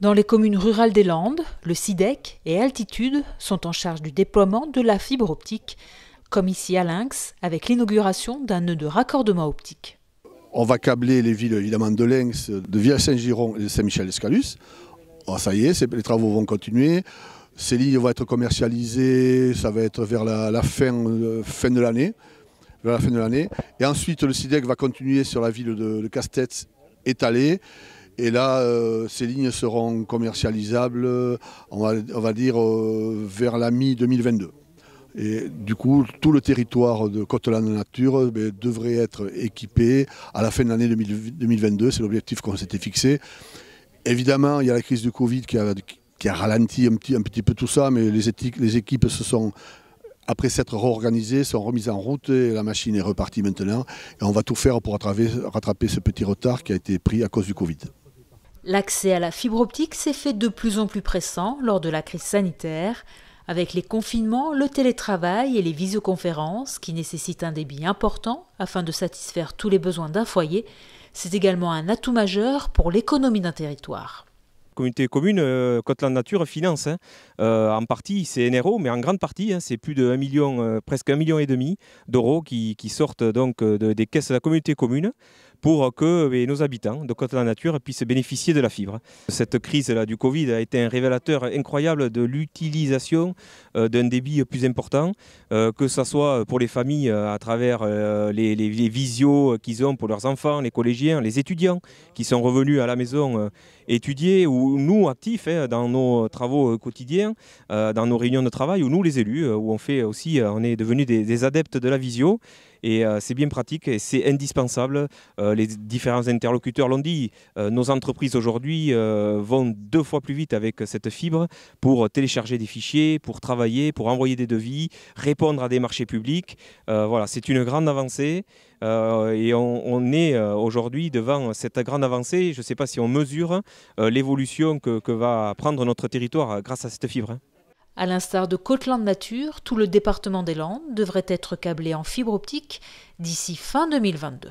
Dans les communes rurales des Landes, le SIDEC et Altitude sont en charge du déploiement de la fibre optique, comme ici à Lynx, avec l'inauguration d'un nœud de raccordement optique. On va câbler les villes évidemment de Lynx, de Villers-Saint-Giron et de Saint-Michel-Escalus. Oh, ça y est, les travaux vont continuer. Ces lignes vont être commercialisées, ça va être vers la fin de l'année. Vers la fin de l'année. Et ensuite, le SIDEC va continuer sur la ville de Castets étalée. Et là, ces lignes seront commercialisables, on va dire, vers la mi-2022. Et du coup, tout le territoire de Côte-Landes Nature devrait être équipé à la fin de l'année 2022. C'est l'objectif qu'on s'était fixé. Évidemment, il y a la crise du Covid qui a ralenti un petit peu tout ça, mais les équipes se sont, après s'être réorganisées, sont remises en route et la machine est repartie maintenant. Et on va tout faire pour rattraper ce petit retard qui a été pris à cause du Covid. L'accès à la fibre optique s'est fait de plus en plus pressant lors de la crise sanitaire, avec les confinements, le télétravail et les visioconférences qui nécessitent un débit important afin de satisfaire tous les besoins d'un foyer. C'est également un atout majeur pour l'économie d'un territoire. Communauté commune, Côte-Landes Nature finance. En partie, c'est NRO, mais en grande partie, c'est plus de 1 million, presque 1,5 million d'euros qui sortent donc des caisses de la communauté commune pour que nos habitants de Côte-Landes Nature puissent bénéficier de la fibre. Cette crise-là du Covid a été un révélateur incroyable de l'utilisation d'un débit plus important, que ce soit pour les familles à travers les visios qu'ils ont pour leurs enfants, les collégiens, les étudiants qui sont revenus à la maison étudier, ou nous actifs dans nos travaux quotidiens, dans nos réunions de travail, ou nous les élus, où on fait aussi, on est devenus des adeptes de la visio. Et c'est bien pratique et c'est indispensable. Les différents interlocuteurs l'ont dit, nos entreprises aujourd'hui vont 2 fois plus vite avec cette fibre pour télécharger des fichiers, pour travailler, pour envoyer des devis, répondre à des marchés publics. Voilà, c'est une grande avancée et on est aujourd'hui devant cette grande avancée. Je ne sais pas si on mesure l'évolution que va prendre notre territoire grâce à cette fibre. À l'instar de Côte-Landes Nature, tout le département des Landes devrait être câblé en fibre optique d'ici fin 2022.